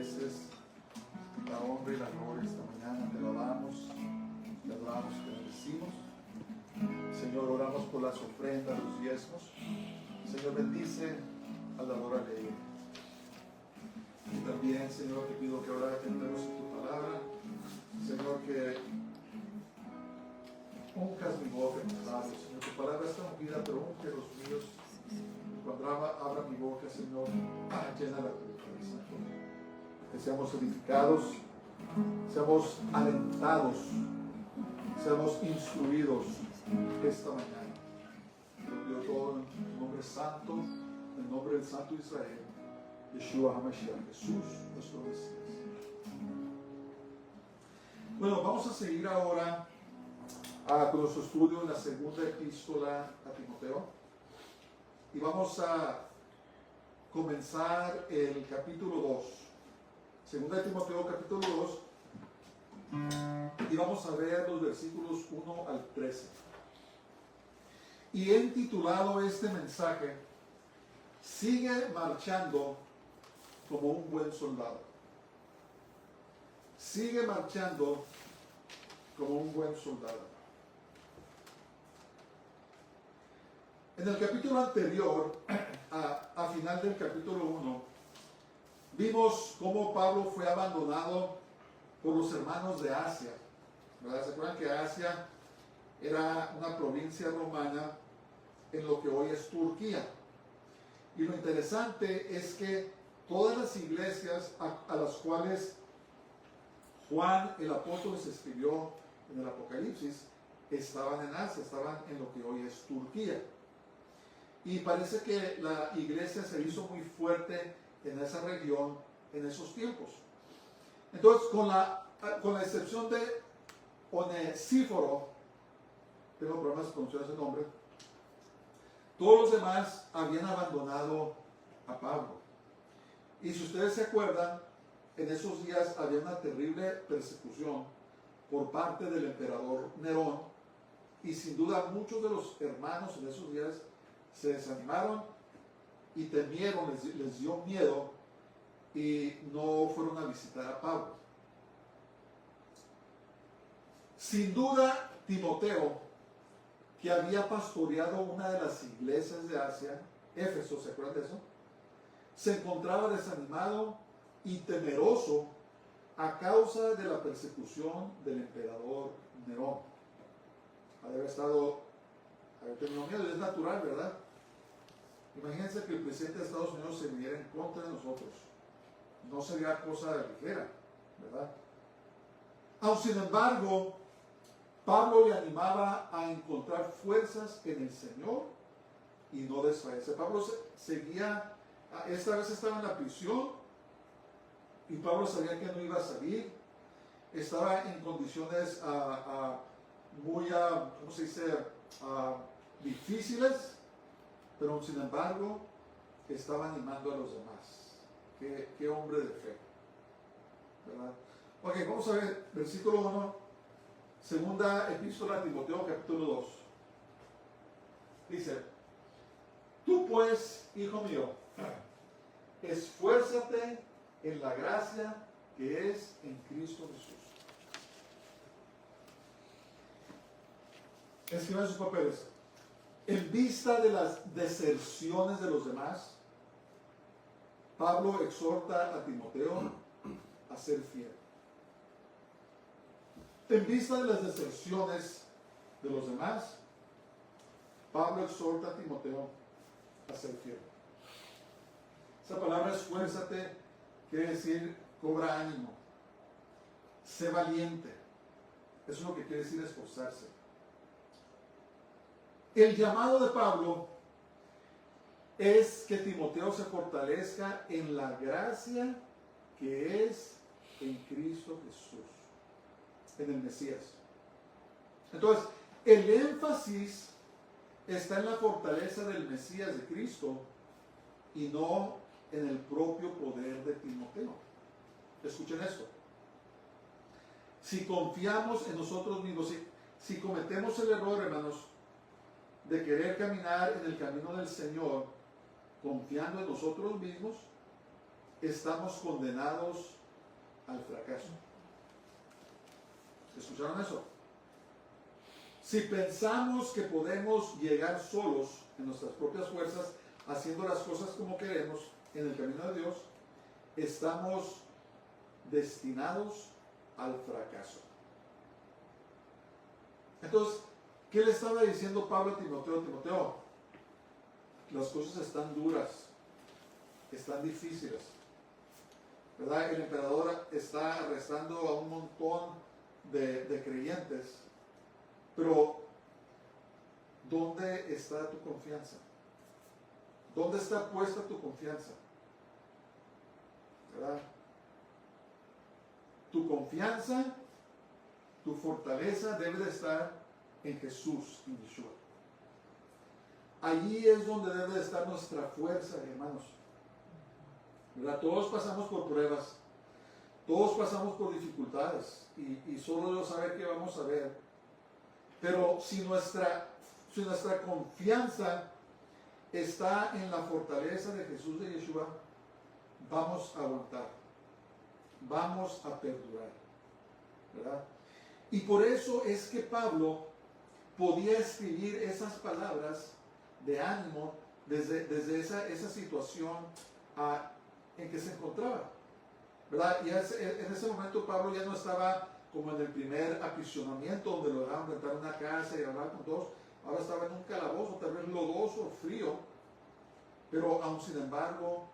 mereces la honra y la gloria esta mañana. Te lo damos, te adoramos, te bendecimos. Señor, oramos por las ofrendas, los diezmos. Señor, bendice al dador alegre. Y también, Señor, te pido que ahora entremos en tu palabra. Señor, que unjas mi boca en tus labios. Señor, tu palabra está ungida, pero unge los míos. Cuando abra mi boca, Señor, llena la tu cabeza. Que seamos edificados, seamos alentados, seamos instruidos esta mañana. Lo pido todo en tu nombre santo, en el nombre del Santo Israel, Yeshua HaMashiach, Jesús, nuestro Mesías. Bueno, vamos a seguir ahora con nuestro estudio en la segunda epístola a Timoteo. Y vamos a comenzar el capítulo 2. Segunda de Timoteo, capítulo 2. Y vamos a ver los versículos 1 al 13. Y he titulado este mensaje: Sigue marchando como un buen soldado. Sigue marchando como un buen soldado. En el capítulo anterior, a final del capítulo 1, vimos cómo Pablo fue abandonado por los hermanos de Asia. ¿Verdad? ¿Se acuerdan que Asia era una provincia romana en lo que hoy es Turquía? Y lo interesante es que todas las iglesias a las cuales Juan el apóstol les escribió en el Apocalipsis estaban en Asia, estaban en lo que hoy es Turquía. Y parece que la iglesia se hizo muy fuerte en esa región en esos tiempos. Entonces, con la excepción de Onesíforo, tengo problemas de pronunciar ese nombre, todos los demás habían abandonado a Pablo. Y si ustedes se acuerdan, en esos días había una terrible persecución por parte del emperador Nerón, y sin duda muchos de los hermanos en esos días se desanimaron y temieron, les dio miedo y no fueron a visitar a Pablo. Sin duda, Timoteo, que había pastoreado una de las iglesias de Asia, Éfeso, ¿se acuerdan de eso? Se encontraba desanimado y temeroso a causa de la persecución del emperador Nerón. Había tenido miedo, y es natural, ¿verdad? Imagínense que el presidente de Estados Unidos se viniera en contra de nosotros. No sería cosa ligera, ¿verdad? Aun sin embargo, Pablo le animaba a encontrar fuerzas en el Señor y no desfallecer. Pablo seguía, esta vez estaba en la prisión y Pablo sabía que no iba a salir. Estaba en condiciones muy, ¿cómo se dice?, difíciles, pero sin embargo estaba animando a los demás. Qué hombre de fe, ¿verdad? Ok, vamos a ver versículo 1, segunda epístola a Timoteo, capítulo 2. Dice: Tú pues, hijo mío, esfuérzate en la gracia que es en Cristo Jesús. Escriban sus papeles. En vista de las deserciones de los demás, Pablo exhorta a Timoteo a ser fiel. En vista de las deserciones de los demás, Pablo exhorta a Timoteo a ser fiel. Esa palabra esfuérzate quiere decir cobra ánimo, sé valiente. Eso es lo que quiere decir esforzarse. El llamado de Pablo es que Timoteo se fortalezca en la gracia que es en Cristo Jesús, en el Mesías. Entonces, el énfasis está en la fortaleza del Mesías de Cristo y no en el propio poder de Timoteo. Escuchen esto. Si confiamos en nosotros mismos, si cometemos el error, hermanos, de querer caminar en el camino del Señor confiando en nosotros mismos, estamos condenados al fracaso. ¿Escucharon eso? Si pensamos que podemos llegar solos en nuestras propias fuerzas, haciendo las cosas como queremos, en el camino de Dios, estamos destinados al fracaso. Entonces, ¿qué le estaba diciendo Pablo a Timoteo? Timoteo, las cosas están duras, están difíciles, ¿verdad? El emperador está arrestando a un montón de creyentes, pero ¿dónde está tu confianza? ¿Dónde está puesta tu confianza? ¿Verdad? Tu confianza, tu fortaleza debe de estar en Jesús, en Yeshua. Allí es donde debe de estar nuestra fuerza, hermanos. ¿Verdad? Todos pasamos por pruebas, todos pasamos por dificultades y solo Dios sabe qué vamos a ver. Pero si nuestra confianza está en la fortaleza de Jesús de Yeshua, vamos a aguantar, vamos a perdurar, ¿verdad? Y por eso es que Pablo podía escribir esas palabras de ánimo desde esa situación en que se encontraba, ¿verdad? Y en ese momento Pablo ya no estaba como en el primer aprisionamiento donde lo dejaban entrar en una casa y hablar con todos. Ahora estaba en un calabozo, tal vez lodoso, frío, pero aún sin embargo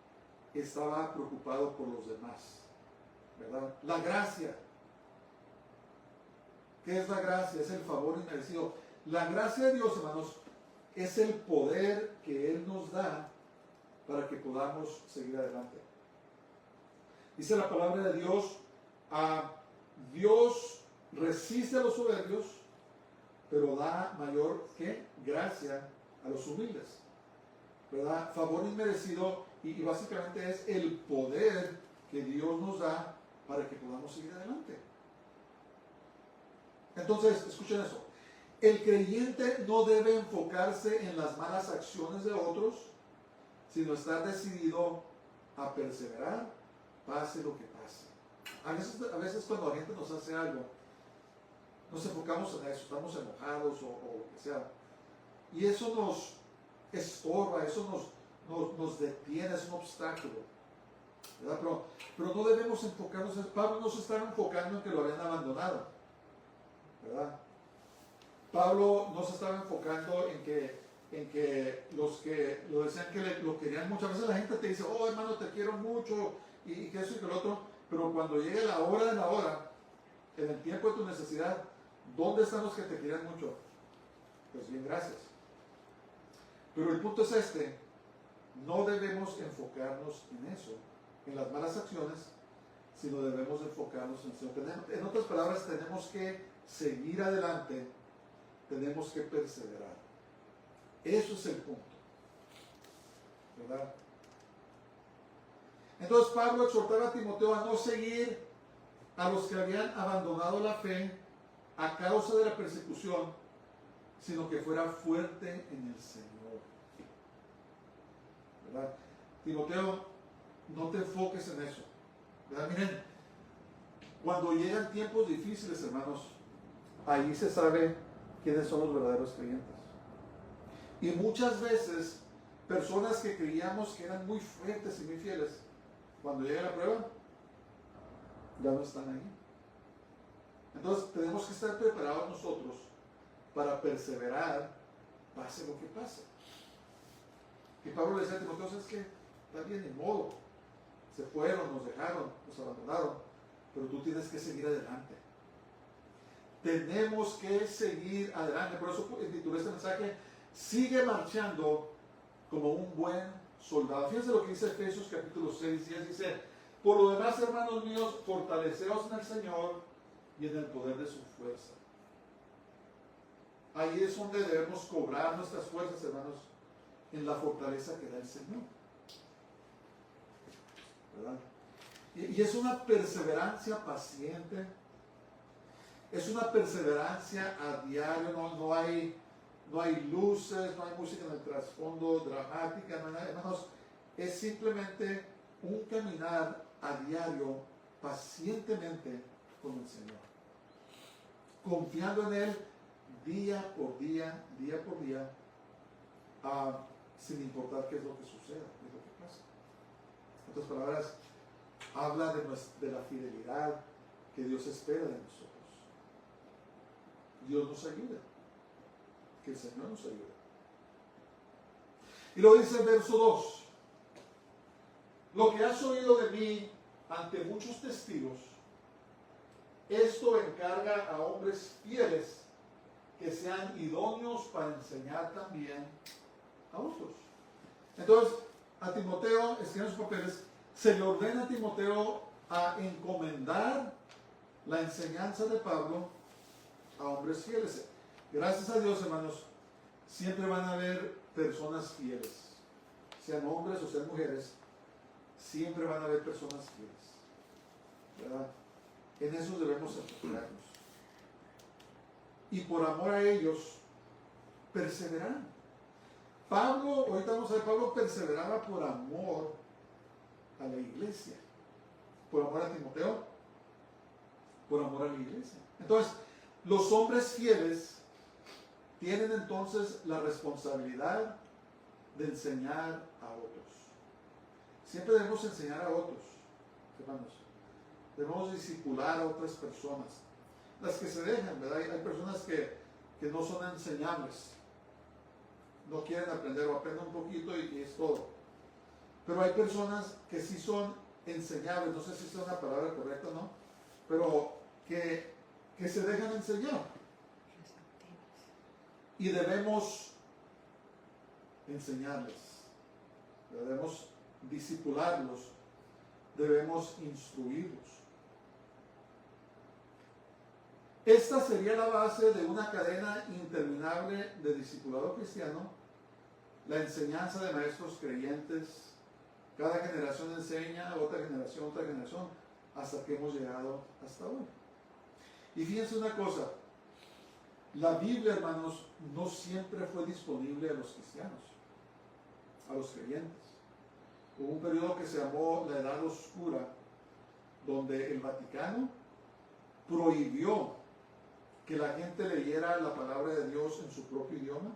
estaba preocupado por los demás, ¿verdad? La gracia. ¿Qué es la gracia? Es el favor inmerecido. La gracia de Dios, hermanos, es el poder que Él nos da para que podamos seguir adelante. Dice la palabra de Dios, Dios resiste a los soberbios, pero da mayor gracia a los humildes, ¿verdad? Favor inmerecido y básicamente es el poder que Dios nos da para que podamos seguir adelante. Entonces, escuchen eso. El creyente no debe enfocarse en las malas acciones de otros, sino estar decidido a perseverar, pase lo que pase. A veces cuando la gente nos hace algo, nos enfocamos en eso, estamos enojados o lo que sea. Y eso nos estorba, eso nos detiene, es un obstáculo, ¿verdad? Pero no debemos enfocarnos. Pablo no se estaba enfocando en que lo habían abandonado, ¿verdad? Pablo no se estaba enfocando en que los que lo decían que lo querían mucho. A veces la gente te dice, oh hermano, te quiero mucho, y que eso y que lo otro, pero cuando llegue la hora de la hora, en el tiempo de tu necesidad, ¿dónde están los que te quieren mucho? Pues bien, gracias. Pero el punto es no debemos enfocarnos en eso, en las malas acciones, sino debemos enfocarnos en eso. En otras palabras, tenemos que seguir adelante, tenemos que perseverar. Eso es el punto, ¿verdad? Entonces Pablo exhortaba a Timoteo a no seguir a los que habían abandonado la fe a causa de la persecución, sino que fuera fuerte en el Señor, ¿verdad? Timoteo, no te enfoques en eso, ¿verdad? Miren, cuando llegan tiempos difíciles, hermanos, ahí se sabe quiénes son los verdaderos creyentes. Y muchas veces, personas que creíamos que eran muy fuertes y muy fieles, cuando llega la prueba, ya no están ahí. Entonces tenemos que estar preparados nosotros para perseverar, pase lo que pase. Y Pablo le decía a Timoteo, ¿sabes qué? Está bien, ni modo. Se fueron, nos dejaron, nos abandonaron, pero tú tienes que seguir adelante. Tenemos que seguir adelante. Por eso titulé este mensaje, sigue marchando como un buen soldado. Fíjense lo que dice Efesios capítulo 6, 10, dice, por lo demás, hermanos míos, fortaleceos en el Señor y en el poder de su fuerza. Ahí es donde debemos cobrar nuestras fuerzas, hermanos, en la fortaleza que da el Señor, ¿verdad? Y es una perseverancia paciente, es una perseverancia a diario, no hay luces, no hay música en el trasfondo dramática, no hay nada, hermanos, es simplemente un caminar a diario pacientemente con el Señor, confiando en Él día por día, sin importar qué es lo que suceda, qué es lo que pasa. En otras palabras, habla de la fidelidad que Dios espera de nosotros. Dios nos ayuda, que el Señor nos ayude. Y lo dice el verso 2. Lo que has oído de mí ante muchos testigos, esto encarga a hombres fieles que sean idóneos para enseñar también a otros. Entonces, a Timoteo, escribe en sus papeles, se le ordena a Timoteo a encomendar la enseñanza de Pablo a hombres fieles. Gracias a Dios, hermanos, siempre van a haber personas fieles, sean hombres o sean mujeres, siempre van a haber personas fieles, ¿verdad? En eso debemos enfocarnos. Y por amor a ellos, perseverar. Pablo, ahorita vamos a ver, Pablo perseveraba por amor a la iglesia, por amor a Timoteo, por amor a la iglesia. Entonces, los hombres fieles tienen entonces la responsabilidad de enseñar a otros. Siempre debemos enseñar a otros, hermanos. Debemos discipular a otras personas. Las que se dejan, ¿verdad? Hay personas que no son enseñables. No quieren aprender o aprenden un poquito y es todo. Pero hay personas que sí son enseñables. No sé si es una palabra correcta o no. Pero que se dejan enseñar. Y debemos enseñarles. Debemos discipularlos. Debemos instruirlos. Esta sería la base de una cadena interminable de discipulado cristiano, la enseñanza de maestros creyentes. Cada generación enseña, otra generación, hasta que hemos llegado hasta hoy. Y fíjense una cosa, la Biblia, hermanos, no siempre fue disponible a los cristianos, a los creyentes. Hubo un periodo que se llamó la Edad Oscura, donde el Vaticano prohibió que la gente leyera la palabra de Dios en su propio idioma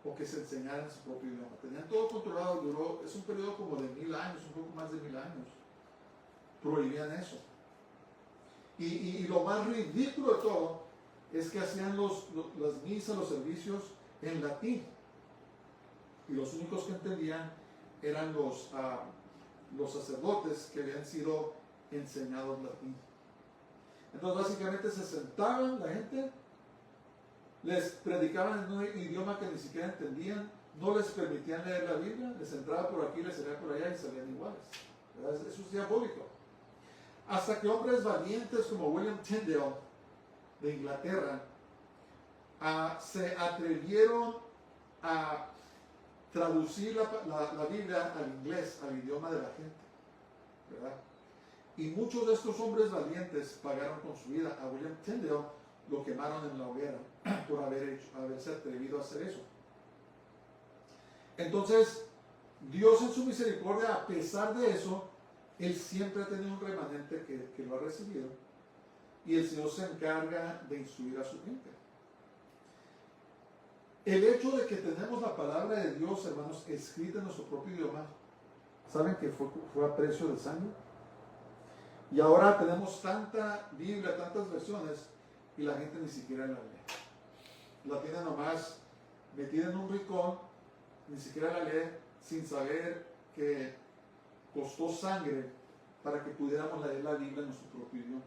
o que se enseñara en su propio idioma. Tenían todo controlado, es un periodo como de 1000 años, un poco más de 1000 años. Prohibían eso. Y lo más ridículo de todo es que hacían las misas, los servicios en latín. Y los únicos que entendían eran los sacerdotes que habían sido enseñados latín. Entonces básicamente se sentaban la gente, les predicaban en un idioma que ni siquiera entendían, no les permitían leer la Biblia, les entraba por aquí, les salía por allá y salían iguales. ¿Verdad? Eso es diabólico. Hasta que hombres valientes como William Tyndale de Inglaterra se atrevieron a traducir la Biblia al inglés, al idioma de la gente, ¿verdad? Y muchos de estos hombres valientes pagaron con su vida. A William Tyndale lo quemaron en la hoguera por haberse atrevido a hacer eso. Entonces, Dios en su misericordia, a pesar de eso, Él siempre ha tenido un remanente que lo ha recibido. Y el Señor se encarga de instruir a su gente. El hecho de que tenemos la palabra de Dios, hermanos, escrita en nuestro propio idioma, ¿saben que fue a precio de sangre? Y ahora tenemos tanta Biblia, tantas versiones, y la gente ni siquiera la lee. La tiene nomás metida en un rincón, ni siquiera la lee, sin saber que costó sangre para que pudiéramos leer la Biblia en nuestro propio idioma.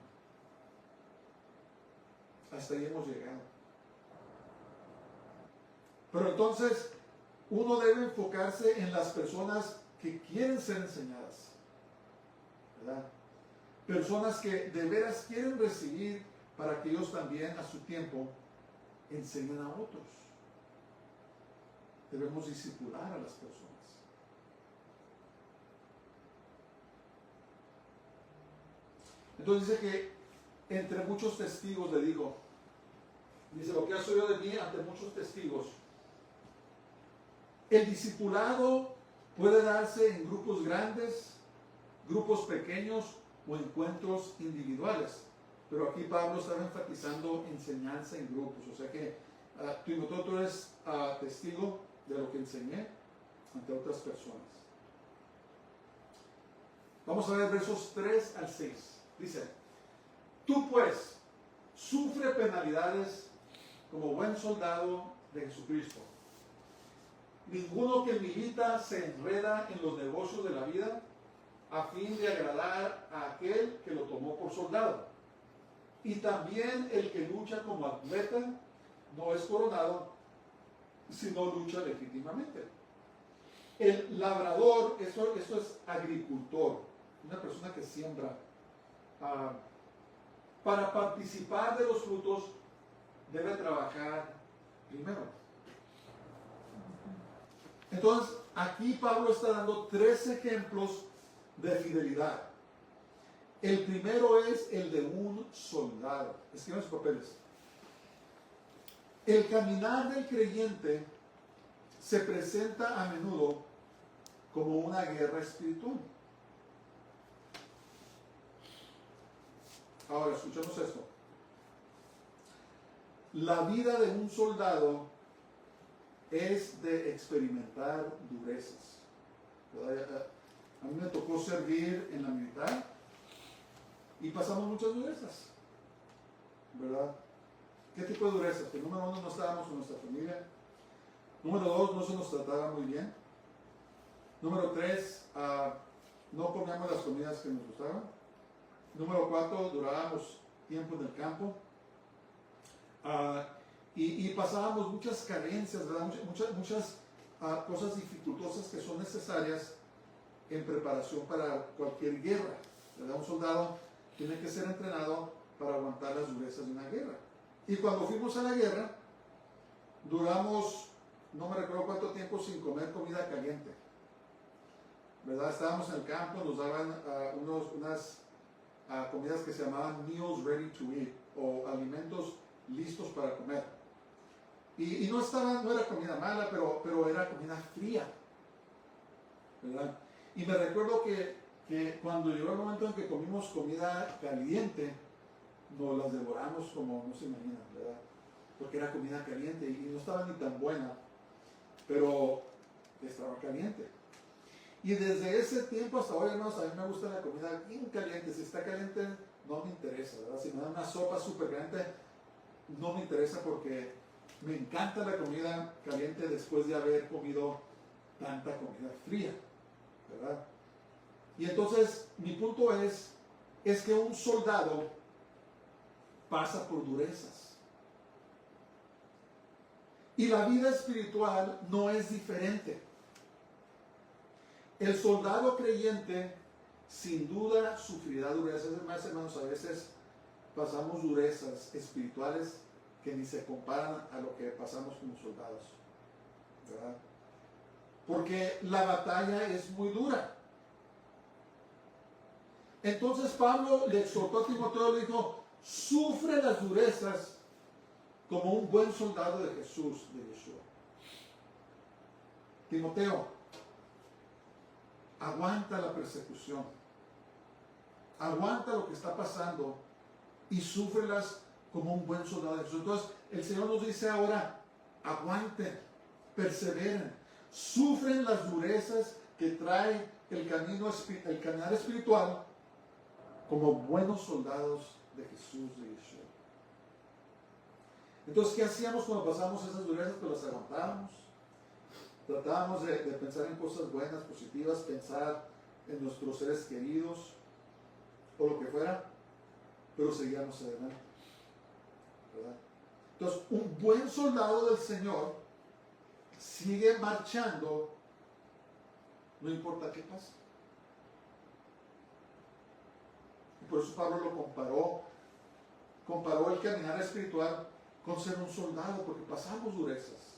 Hasta ahí hemos llegado. Pero entonces, uno debe enfocarse en las personas que quieren ser enseñadas, ¿verdad? Personas que de veras quieren recibir para que ellos también a su tiempo enseñen a otros. Debemos discipular a las personas. Entonces dice que entre muchos testigos le dijo, dice, lo que has oído de mí ante muchos testigos. El discipulado puede darse en grupos grandes, grupos pequeños, o encuentros individuales. Pero aquí Pablo estaba enfatizando enseñanza en grupos. O sea que Timoteo, tú eres testigo de lo que enseñé ante otras personas. Vamos a ver versos 3 al 6. Dice: tú pues sufre penalidades como buen soldado de Jesucristo. Ninguno que milita se enreda en los negocios de la vida a fin de agradar a aquel que lo tomó por soldado. Y también el que lucha como atleta no es coronado, sino lucha legítimamente. El labrador, esto es agricultor, una persona que siembra. Para participar de los frutos debe trabajar primero. Entonces, aquí Pablo está dando 3 ejemplos de fidelidad. El primero es el de un soldado. Escriban sus papeles. El caminar del creyente se presenta a menudo como una guerra espiritual. Ahora, escuchemos esto. La vida de un soldado es de experimentar durezas. A mí me tocó servir en la militar y pasamos muchas durezas, ¿verdad? ¿Qué tipo de durezas? Que número 1, no estábamos con nuestra familia. Número 2, no se nos trataba muy bien. Número 3, no comíamos las comidas que nos gustaban. Número 4, durábamos tiempo en el campo. Y pasábamos muchas carencias, ¿verdad? Muchas cosas dificultosas que son necesarias en preparación para cualquier guerra, ¿verdad? Un soldado tiene que ser entrenado para aguantar las durezas de una guerra. Y cuando fuimos a la guerra, duramos, no me recuerdo cuánto tiempo, sin comer comida caliente, ¿verdad? Estábamos en el campo, nos daban unas comidas que se llamaban meals ready to eat, o alimentos listos para comer. Y no era comida mala, pero era comida fría, ¿verdad? Y me recuerdo que cuando llegó el momento en que comimos comida caliente, nos las devoramos como no se imaginan, ¿verdad? Porque era comida caliente y no estaba ni tan buena, pero estaba caliente. Y desde ese tiempo hasta ahora, hermanos, a mí me gusta la comida bien caliente. Si está caliente, no me interesa, ¿verdad? Si me dan una sopa súper caliente, no me interesa porque me encanta la comida caliente después de haber comido tanta comida fría, ¿verdad? Y entonces, mi punto es que un soldado pasa por durezas. Y la vida espiritual no es diferente. El soldado creyente sin duda sufrirá durezas. Además, hermanos, a veces pasamos durezas espirituales que ni se comparan a lo que pasamos como soldados, ¿verdad? Porque la batalla es muy dura. Entonces Pablo le exhortó a Timoteo, le dijo: sufre las durezas como un buen soldado de Jesús, de Yeshua. Timoteo, aguanta la persecución, aguanta lo que está pasando y súfrelas como un buen soldado de Jesús. Entonces el Señor nos dice ahora: aguanten, perseveren, sufren las durezas que trae el caminar espiritual como buenos soldados de Jesús, de Yeshua. Entonces, ¿qué hacíamos cuando pasamos esas durezas? Pues las aguantábamos. Tratábamos de pensar en cosas buenas, positivas, pensar en nuestros seres queridos o lo que fuera, pero seguíamos adelante, ¿verdad? Entonces, un buen soldado del Señor sigue marchando, no importa qué pase. Y por eso Pablo lo comparó el caminar espiritual con ser un soldado, porque pasamos durezas,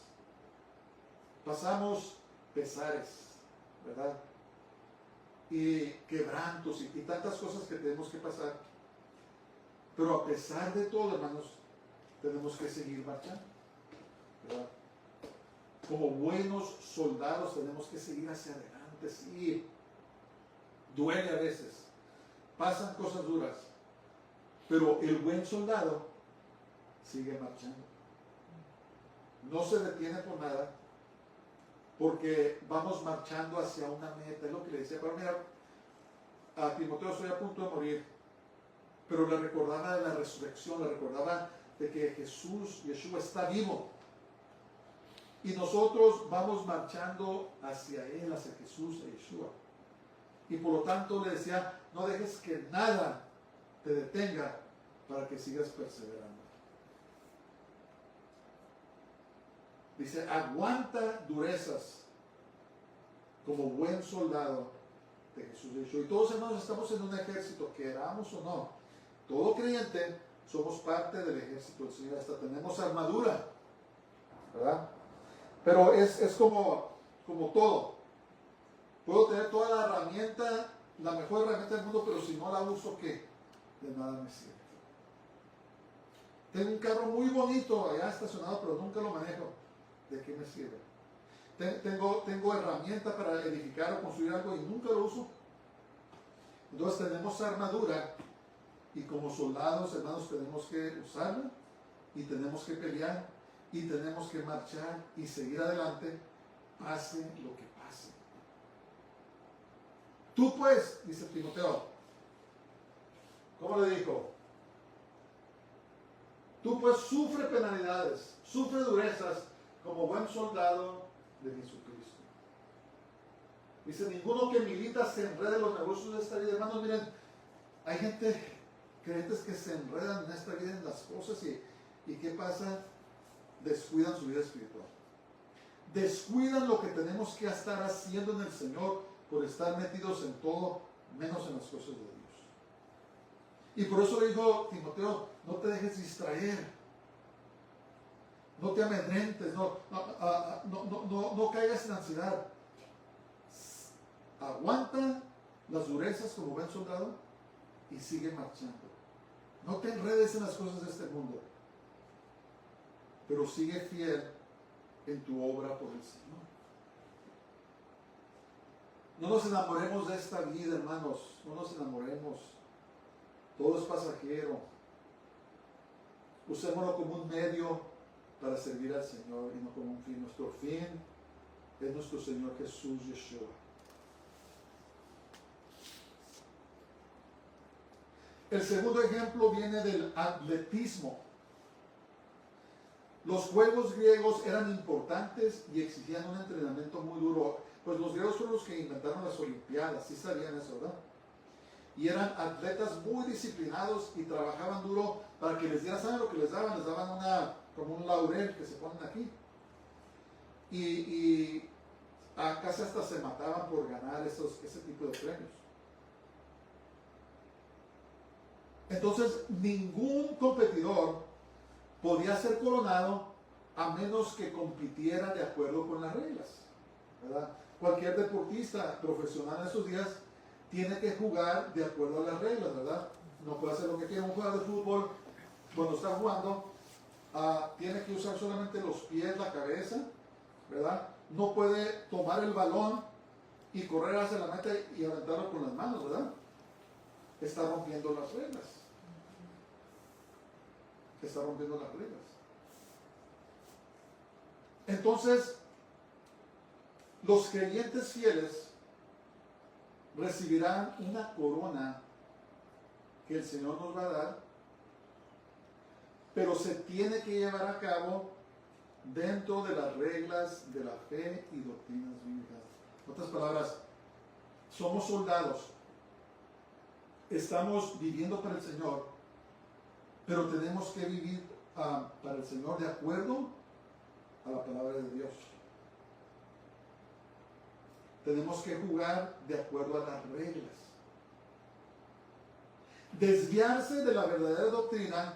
pasamos pesares, ¿verdad? Y quebrantos y tantas cosas que tenemos que pasar. Pero a pesar de todo, hermanos, tenemos que seguir marchando, ¿verdad? Como buenos soldados tenemos que seguir hacia adelante. Sí, duele a veces, pasan cosas duras, pero el buen soldado sigue marchando. No se detiene por nada, porque vamos marchando hacia una meta. Es lo que le decía. Pero mira, a Timoteo, estoy a punto de morir, pero le recordaba de la resurrección, le recordaba de que Yeshua está vivo. Y nosotros vamos marchando hacia Él, hacia Jesús e Yeshua. Y por lo tanto le decía, no dejes que nada te detenga para que sigas perseverando. Dice, aguanta durezas como buen soldado de Jesús y Yeshua. Y todos, hermanos, estamos en un ejército, queramos o no. Todo creyente somos parte del ejército del Señor. Hasta tenemos armadura, ¿verdad? Pero es como todo. Puedo tener toda la herramienta, la mejor herramienta del mundo, pero si no la uso, ¿qué? De nada me sirve. Tengo un carro muy bonito allá estacionado, pero nunca lo manejo. ¿De qué me sirve? Tengo herramienta para edificar o construir algo y nunca lo uso. Entonces tenemos armadura y como soldados, hermanos, tenemos que usarla y tenemos que pelear y tenemos que marchar y seguir adelante, pase lo que pase. Tú pues, dice Timoteo, ¿cómo le dijo? Tú pues sufre penalidades, sufre durezas como buen soldado de Jesucristo. Dice, ninguno que milita se enrede en los negocios de esta vida. Hermanos, miren, hay creyentes que se enredan en esta vida en las cosas y ¿qué pasa? Descuidan su vida espiritual. Descuidan lo que tenemos que estar haciendo en el Señor por estar metidos en todo, menos en las cosas de Dios. Y por eso le dijo Timoteo, no te dejes distraer, no te amedrentes, no caigas en ansiedad. Aguanta las durezas como buen soldado y sigue marchando. No te enredes en las cosas de este mundo, pero sigue fiel en tu obra por el Señor. No nos enamoremos de esta vida, hermanos, no nos enamoremos. Todo es pasajero. Usémoslo como un medio para servir al Señor y no como un fin. Nuestro fin es nuestro Señor Jesús Yeshua. El segundo ejemplo viene del atletismo. Los juegos griegos eran importantes y exigían un entrenamiento muy duro. Pues los griegos fueron los que inventaron las Olimpiadas, sí sabían eso, ¿verdad? Y eran atletas muy disciplinados y trabajaban duro para que les dieran, ¿saben lo que les daban? Les daban como un laurel que se ponen aquí. Y casi hasta se mataban por ganar ese tipo de premios. Entonces, ningún competidor podía ser coronado a menos que compitiera de acuerdo con las reglas, ¿verdad? Cualquier deportista profesional en esos días tiene que jugar de acuerdo a las reglas, ¿verdad? No puede hacer lo que quiera. Un jugador de fútbol, cuando está jugando, tiene que usar solamente los pies, la cabeza, ¿verdad? No puede tomar el balón y correr hacia la meta y aventarlo con las manos, ¿verdad? Está rompiendo las reglas. Está rompiendo las reglas. Entonces, los creyentes fieles recibirán una corona que el Señor nos va a dar, pero se tiene que llevar a cabo dentro de las reglas de la fe y doctrinas bíblicas. En otras palabras, somos soldados, estamos viviendo para el Señor, pero tenemos que vivir para el Señor de acuerdo a la palabra de Dios. Tenemos que jugar de acuerdo a las reglas. Desviarse de la verdadera doctrina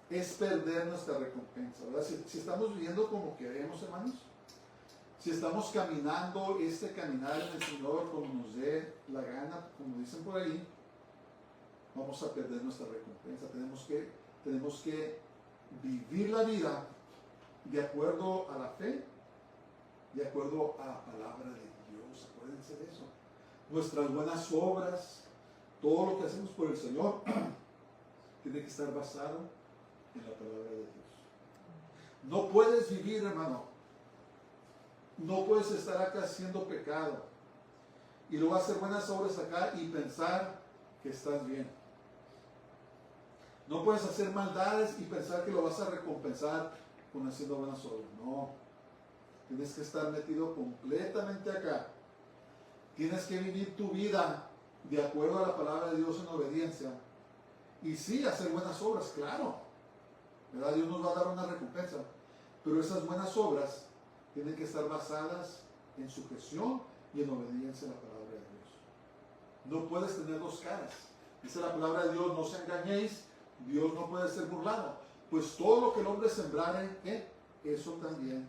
es perder nuestra recompensa, ¿verdad? Si estamos viviendo como queremos, hermanos, si estamos caminando caminar en el Señor como nos dé la gana, como dicen por ahí, vamos a perder nuestra recompensa. Tenemos que vivir la vida de acuerdo a la fe, de acuerdo a la palabra de Dios. Acuérdense de eso. Nuestras buenas obras, Todo lo que hacemos por el Señor tiene que estar basado en la palabra de Dios. No puedes vivir, hermano. No puedes estar acá haciendo pecado y luego hacer buenas obras acá y pensar que estás bien. No puedes hacer maldades y pensar que lo vas a recompensar con haciendo buenas obras. No. Tienes que estar metido completamente acá. Tienes que vivir tu vida de acuerdo a la palabra de Dios en obediencia. Y sí, hacer buenas obras, claro. ¿Verdad? Dios nos va a dar una recompensa. Pero esas buenas obras tienen que estar basadas en sujeción y en obediencia a la palabra de Dios. No puedes tener dos caras. Dice la palabra de Dios, no os engañéis, Dios no puede ser burlado. Pues todo lo que el hombre sembrare, eso también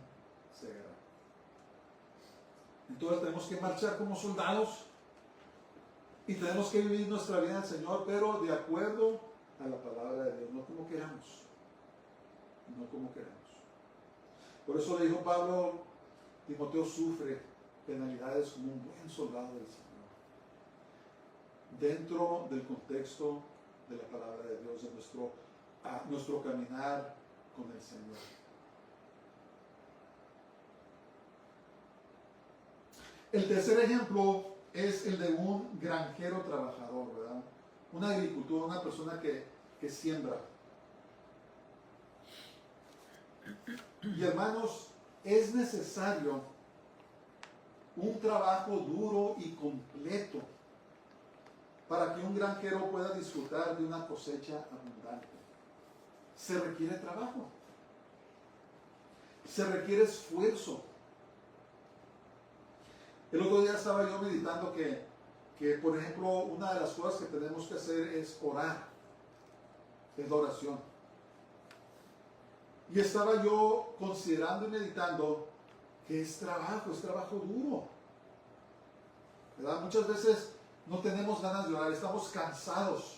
segará. Entonces tenemos que marchar como soldados y tenemos que vivir nuestra vida en el Señor, pero de acuerdo a la palabra de Dios, no como queramos. No como queramos. Por eso le dijo Pablo, Timoteo sufre penalidades como un buen soldado del Señor. Dentro del contexto de la palabra de Dios, de nuestro caminar con el Señor. El tercer ejemplo es el de un granjero trabajador, ¿verdad? Un agricultor, una persona que siembra. Y hermanos, es necesario un trabajo duro y completo para que un granjero pueda disfrutar de una cosecha abundante. Se requiere trabajo, se requiere esfuerzo. El otro día estaba yo meditando que, por ejemplo, una de las cosas que tenemos que hacer es orar, es la oración. Y estaba yo considerando y meditando que es trabajo duro. ¿Verdad? Muchas veces no tenemos ganas de orar, estamos cansados.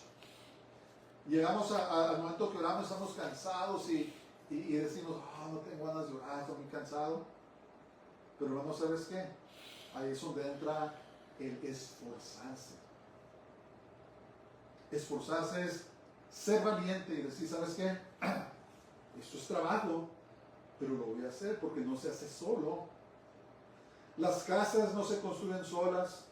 Llegamos al momento que oramos, estamos cansados y decimos, no tengo ganas de orar, estoy muy cansado. Pero hermano, ¿sabes qué? Ahí es donde entra el esforzarse. Esforzarse es ser valiente y decir, ¿sabes qué? Esto es trabajo, pero lo voy a hacer porque no se hace solo. Las casas no se construyen solas.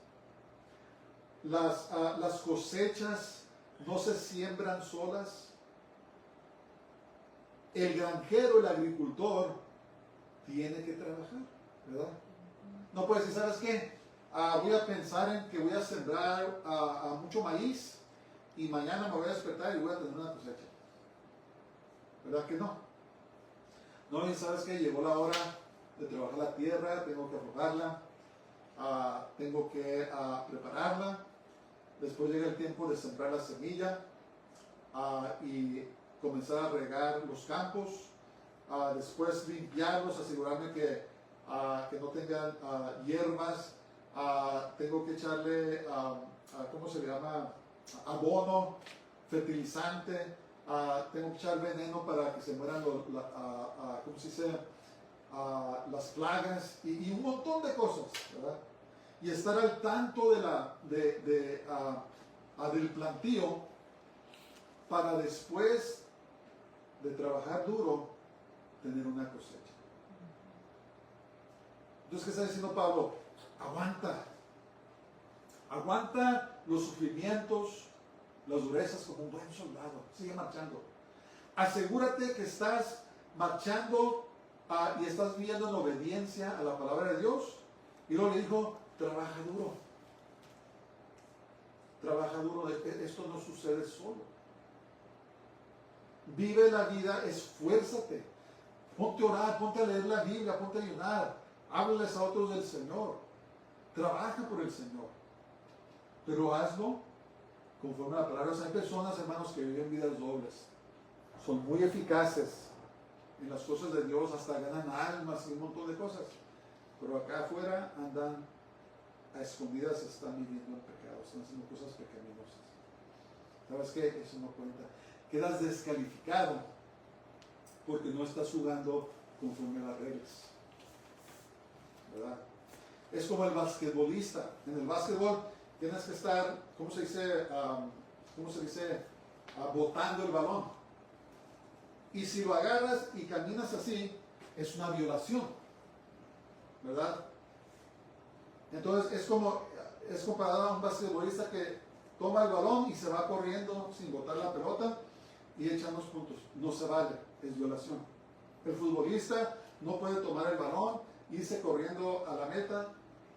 Las cosechas no se siembran solas. El granjero, el agricultor, tiene que trabajar, ¿verdad? No puedes decir, ¿sabes qué? Voy a pensar en que voy a sembrar mucho maíz y mañana me voy a despertar y voy a tener una cosecha. ¿Verdad que no? No, y sabes que llegó la hora de trabajar la tierra, tengo que aflojarla, tengo que prepararla, después llega el tiempo de sembrar la semilla y comenzar a regar los campos, después limpiarlos, asegurarme que no tengan hierbas, tengo que echarle, ¿cómo se le llama? Abono, fertilizante. Tengo que echar veneno para que se mueran ¿cómo se dice? Las plagas y un montón de cosas, ¿verdad? Y estar al tanto del plantío para después de trabajar duro tener una cosecha. Entonces, ¿qué está diciendo Pablo? Aguanta los sufrimientos, las durezas como un buen soldado. Sigue marchando. Asegúrate que estás marchando y estás viviendo en obediencia a la palabra de Dios. Y luego le dijo, trabaja duro. Trabaja duro. Esto no sucede solo. Vive la vida, esfuérzate. Ponte a orar, ponte a leer la Biblia, ponte a ayunar. Háblales a otros del Señor. Trabaja por el Señor. Pero hazlo conforme a la palabra. Hay personas, hermanos, que viven vidas dobles. Son muy eficaces en las cosas de Dios, hasta ganan almas y un montón de cosas. Pero acá afuera andan a escondidas, están viviendo en pecado, están haciendo cosas pecaminosas. ¿Sabes qué? Eso no cuenta. Quedas descalificado porque no estás jugando conforme a las reglas. ¿Verdad? Es como el basquetbolista. En el básquetbol tienes que estar, ¿cómo se dice? Botando el balón. Y si lo agarras y caminas así, es una violación, ¿verdad? Entonces es comparado a un basquetbolista que toma el balón y se va corriendo sin botar la pelota y echan los puntos. No se vale, es violación. El futbolista no puede tomar el balón, irse corriendo a la meta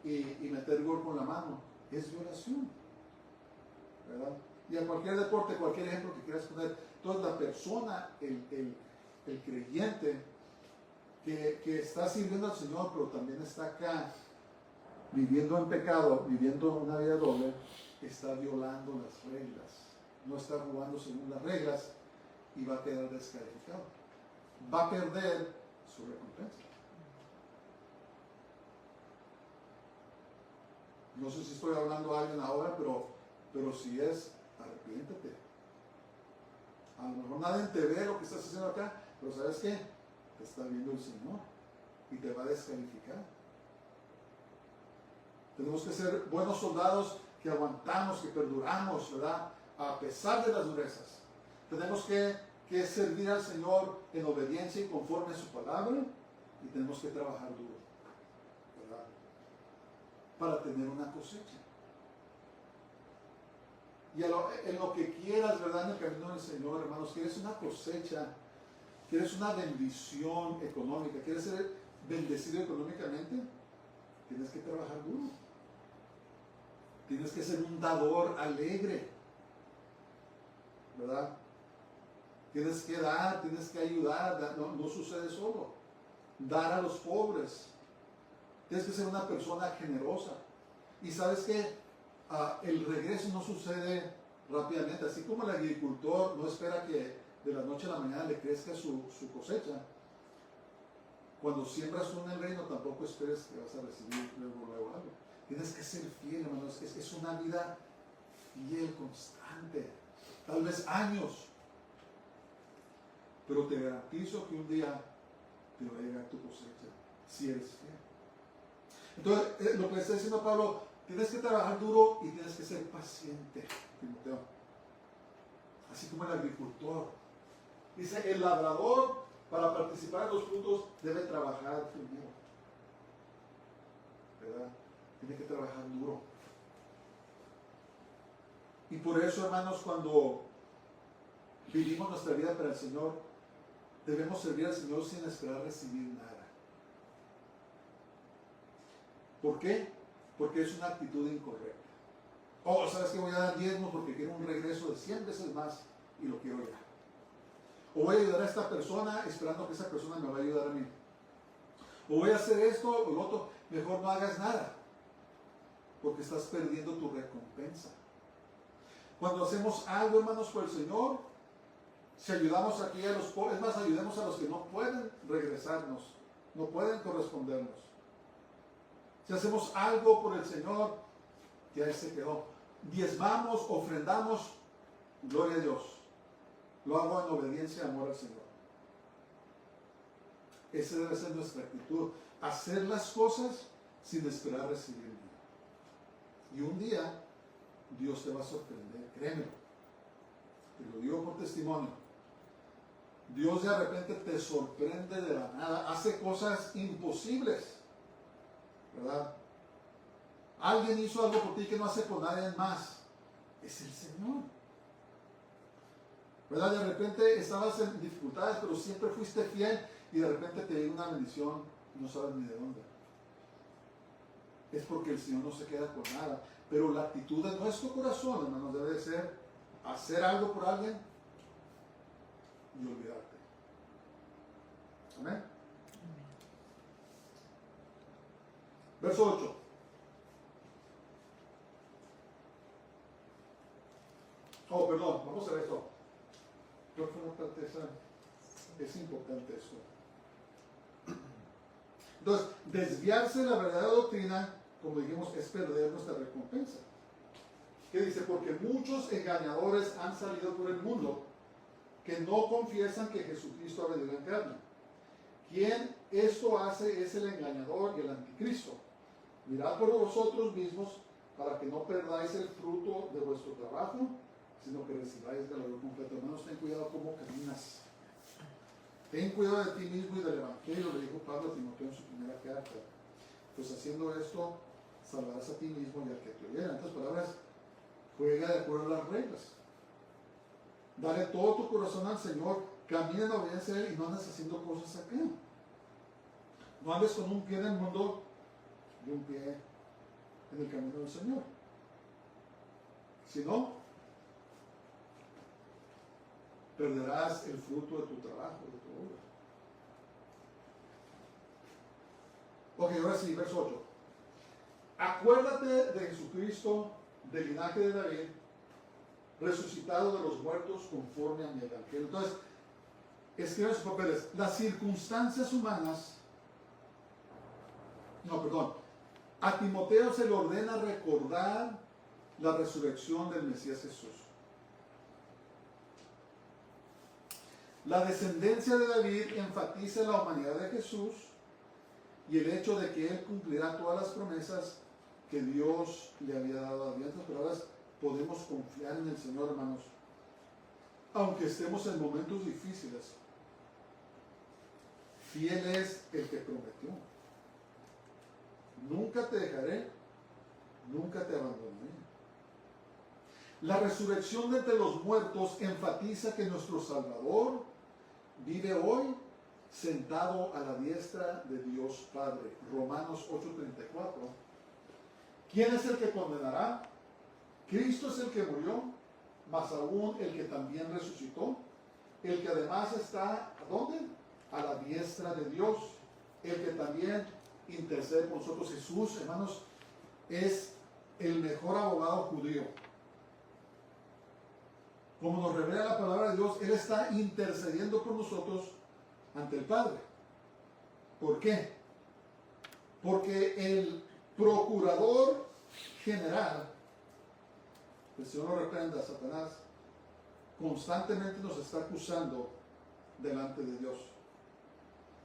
y meter gol con la mano. Es violación, ¿verdad? Y en cualquier deporte, cualquier ejemplo que quieras poner, toda la persona, el creyente que está sirviendo al Señor, pero también está acá viviendo en pecado, viviendo una vida doble, está violando las reglas, no está jugando según las reglas y va a quedar descalificado. Va a perder su recompensa. No sé si estoy hablando a alguien ahora, pero si es, arrepiéntete. A lo mejor nadie te ve lo que estás haciendo acá, pero ¿sabes qué? Te está viendo el Señor y te va a descalificar. Tenemos que ser buenos soldados que aguantamos, que perduramos, ¿verdad? A pesar de las durezas. Tenemos que servir al Señor en obediencia y conforme a su palabra, y tenemos que trabajar duro, ¿verdad? Para tener una cosecha. Y en lo que quieras, ¿verdad? En el camino del Señor, hermanos, quieres una cosecha, quieres una bendición económica, quieres ser bendecido económicamente, tienes que trabajar duro. Tienes que ser un dador alegre, ¿verdad? Tienes que dar, tienes que ayudar, no sucede solo. Dar a los pobres. Tienes que ser una persona generosa. Y sabes que el regreso no sucede rápidamente. Así como el agricultor no espera que de la noche a la mañana le crezca su cosecha. Cuando siembras tú en el reino, tampoco esperes que vas a recibir luego algo. Tienes que ser fiel, hermanos. Es una vida fiel, constante. Tal vez años. Pero te garantizo que un día te va a llegar tu cosecha, si eres fiel. Entonces, lo que está diciendo Pablo, tienes que trabajar duro y tienes que ser paciente, Timoteo. Así como el agricultor. Dice, el labrador, para participar en los frutos, debe trabajar primero. ¿Verdad? Tiene que trabajar duro. Y por eso, hermanos, cuando vivimos nuestra vida para el Señor, debemos servir al Señor sin esperar recibir nada. ¿Por qué? Porque es una actitud incorrecta. Oh, ¿sabes qué? Voy a dar diezmos porque quiero un regreso de 100 veces más y lo quiero ya. O voy a ayudar a esta persona esperando que esa persona me va a ayudar a mí. O voy a hacer esto o lo otro. Mejor no hagas nada, porque estás perdiendo tu recompensa. Cuando hacemos algo, hermanos, por el Señor, si ayudamos aquí a los pobres, es más, ayudemos a los que no pueden regresarnos, no pueden correspondernos. Si hacemos algo por el Señor, ya se quedó. Diezmamos, ofrendamos, gloria a Dios. Lo hago en obediencia y amor al Señor. Esa debe ser nuestra actitud. Hacer las cosas sin esperar recibir nada. Y un día, Dios te va a sorprender, créemelo. Te lo digo por testimonio. Dios de repente te sorprende de la nada, hace cosas imposibles, ¿verdad? Alguien hizo algo por ti que no hace por nadie más. Es el Señor, ¿verdad? De repente estabas en dificultades, pero siempre fuiste fiel y de repente te llega una bendición y no sabes ni de dónde. Es porque el Señor no se queda con nada. Pero la actitud de nuestro corazón, hermanos, debe ser hacer algo por alguien y olvidarte. Amén. Verso 8. Oh, perdón, vamos a ver esto. Creo que una parte esa es importante esto. Entonces, desviarse de la verdadera doctrina, como dijimos, es perder nuestra recompensa. ¿Qué dice? Porque muchos engañadores han salido por el mundo que no confiesan que Jesucristo ha venido en carne. Quien esto hace es el engañador y el anticristo. Mirad por vosotros mismos para que no perdáis el fruto de vuestro trabajo, sino que recibáis galardón completo. Hermanos, ten cuidado cómo caminas. Ten cuidado de ti mismo y del Evangelio, le dijo Pablo a Timoteo en su primera carta. Pues haciendo esto, salvarás a ti mismo y al que te oyera. En otras palabras, juega de acuerdo a las reglas. Dale todo tu corazón al Señor, camina en obediencia a Él y no andes haciendo cosas acá. No andes con un pie en el mundo y un pie en el camino del Señor. Si no, perderás el fruto de tu trabajo, de tu obra. Ok, ahora sí, verso 8. Acuérdate de Jesucristo, del linaje de David, resucitado de los muertos conforme a mi evangelio. Entonces, escribe en sus papeles, las circunstancias humanas, a Timoteo se le ordena recordar la resurrección del Mesías Jesús. La descendencia de David enfatiza la humanidad de Jesús y el hecho de que Él cumplirá todas las promesas que Dios le había dado a David. En otras palabras, podemos confiar en el Señor, hermanos, aunque estemos en momentos difíciles. Fiel es el que prometió. Nunca te dejaré, nunca te abandonaré. La resurrección de entre los muertos enfatiza que nuestro Salvador vive hoy sentado a la diestra de Dios Padre. Romanos 8:34. ¿Quién es el que condenará? Cristo es el que murió, más aún el que también resucitó, el que además está, ¿a dónde? A la diestra de Dios, el que también intercede por nosotros. Jesús, hermanos, es el mejor abogado judío. Como nos revela la palabra de Dios, Él está intercediendo por nosotros ante el Padre. ¿Por qué? Porque el procurador general, el Señor lo reprenda, Satanás, constantemente nos está acusando delante de Dios.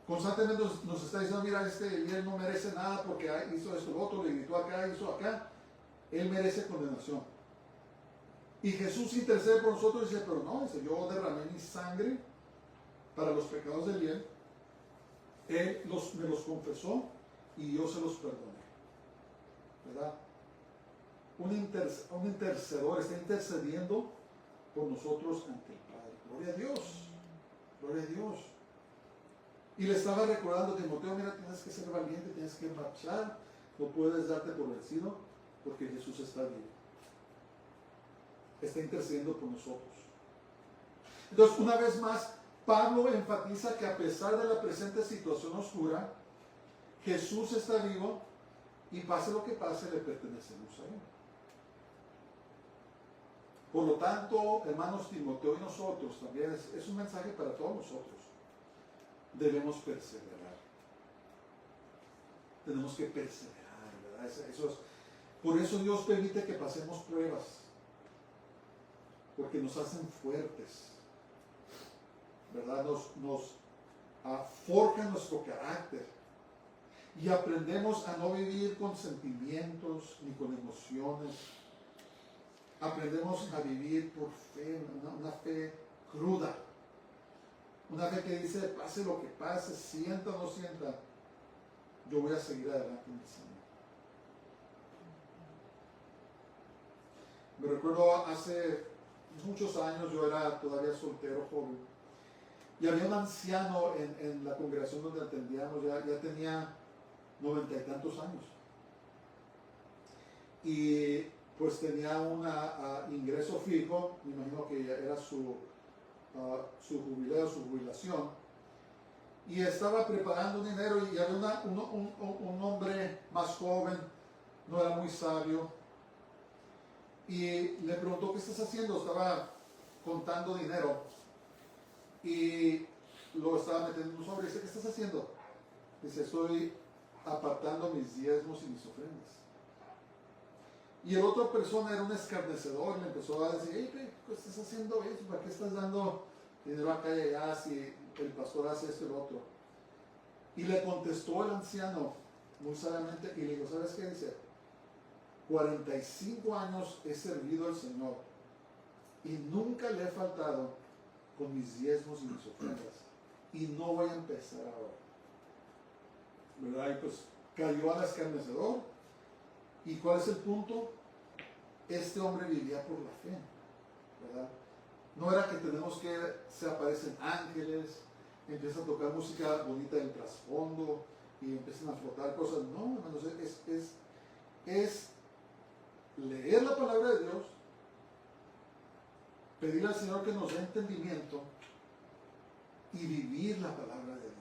Constantemente nos está diciendo, mira, él no merece nada porque hizo esto, lo otro, le gritó acá, hizo acá. Él merece condenación. Y Jesús intercede por nosotros y dice, pero no, dice, yo derramé mi sangre para los pecados del bien. Él me los confesó y yo se los perdoné. ¿Verdad? Un intercedor está intercediendo por nosotros ante el Padre. Gloria a Dios. Gloria a Dios. Y le estaba recordando a Timoteo, mira, tienes que ser valiente, tienes que marchar, no puedes darte por vencido porque Jesús está vivo. Está intercediendo por nosotros. Entonces, una vez más, Pablo enfatiza que a pesar de la presente situación oscura, Jesús está vivo y pase lo que pase, le pertenecemos a Él. Por lo tanto, hermanos, Timoteo y nosotros también, es un mensaje para todos nosotros. Debemos perseverar. Tenemos que perseverar, ¿verdad? Por eso Dios permite que pasemos pruebas. Porque nos hacen fuertes, ¿verdad? Nos forjan nuestro carácter y aprendemos a no vivir con sentimientos ni con emociones. Aprendemos a vivir por fe, una fe cruda, una fe que dice, pase lo que pase, sienta o no sienta, yo voy a seguir adelante en el Señor. Me recuerdo hace muchos años, yo era todavía soltero, joven, y había un anciano en la congregación donde atendíamos, ya tenía 90 y tantos años, y pues tenía un ingreso fijo, me imagino que era su jubileo, su jubilación, y estaba preparando dinero, y había un hombre más joven, no era muy sabio, y le preguntó, ¿qué estás haciendo? Estaba contando dinero y lo estaba metiendo en un sobre. Dice, ¿qué estás haciendo? Dice, estoy apartando mis diezmos y mis ofrendas. Y el otra persona era un escarnecedor, le empezó a decir, ¿qué estás haciendo eso? ¿Para qué estás dando dinero acá y allá si el pastor hace esto y lo otro? Y le contestó el anciano muy sabiamente y le dijo, ¿sabes qué? Dice, 45 años he servido al Señor y nunca le he faltado con mis diezmos y mis ofrendas. Y no voy a empezar ahora. ¿Verdad? Y pues cayó al escarnecedor. ¿Y cuál es el punto? Este hombre vivía por la fe. ¿Verdad? No era que tenemos que se aparecen ángeles, empiezan a tocar música bonita del trasfondo y empiezan a flotar cosas. No, hermanos, es leer la palabra de Dios, pedir al Señor que nos dé entendimiento y vivir la palabra de Dios.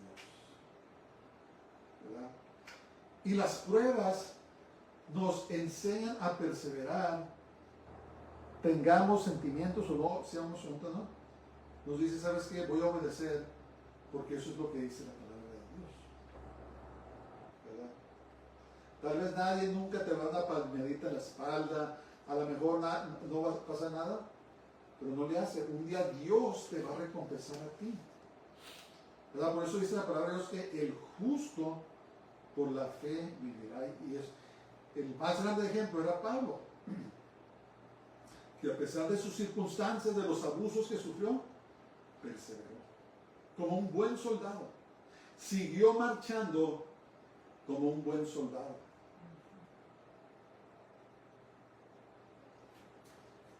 ¿Verdad? Y las pruebas nos enseñan a perseverar, tengamos sentimientos o no, seamos juntos, ¿no? Nos dice, ¿sabes qué? Voy a obedecer porque eso es lo que dice la palabra de Dios. ¿Verdad? Tal vez nadie nunca te va a dar una palmadita en la espalda, a lo mejor no va a pasar nada, pero no le hace. Un día Dios te va a recompensar a ti. ¿Verdad? Por eso dice la palabra de Dios que el justo por la fe vivirá. Y es el más grande ejemplo era Pablo, que a pesar de sus circunstancias, de los abusos que sufrió, perseveró como un buen soldado. Siguió marchando como un buen soldado.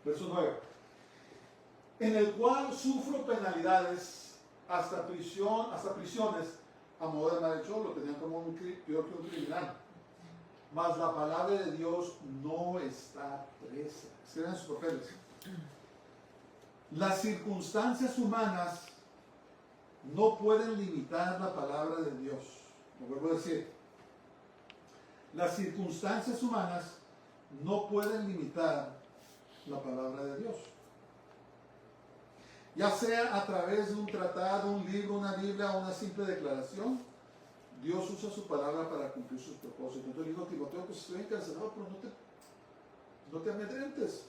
Verso 9. En el cual sufro penalidades hasta prisiones a modo de malhechor. Lo tenían como peor que un criminal. Mas la palabra de Dios no está presa. Escriban sus papeles. Las circunstancias humanas no pueden limitar la palabra de Dios. Lo vuelvo a decir. Las circunstancias humanas no pueden limitar la palabra de Dios. Ya sea a través de un tratado, un libro, una Biblia o una simple declaración, Dios usa su palabra para cumplir sus propósitos. Entonces le digo a Timoteo, pues estoy encarcelado, pero no te amedrentes.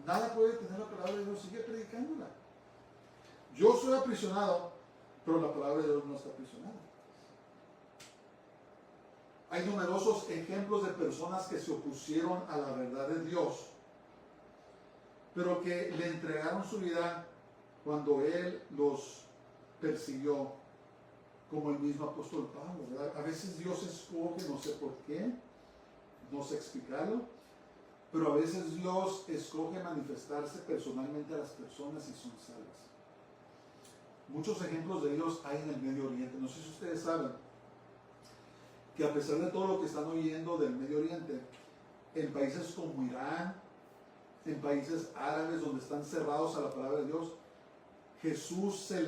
Nada puede tener la palabra de Dios, sigue predicándola. Yo soy aprisionado, pero la palabra de Dios no está aprisionada. Hay numerosos ejemplos de personas que se opusieron a la verdad de Dios, pero que le entregaron su vida cuando Él los persiguió, como el mismo apóstol Pablo, ¿verdad? A veces Dios escoge, no sé por qué, no sé explicarlo, pero a veces Dios escoge manifestarse personalmente a las personas y son salvas. Muchos ejemplos de ellos hay en el Medio Oriente. No sé si ustedes saben que a pesar de todo lo que están oyendo del Medio Oriente, en países como Irán, en países árabes donde están cerrados a la palabra de Dios, Jesús se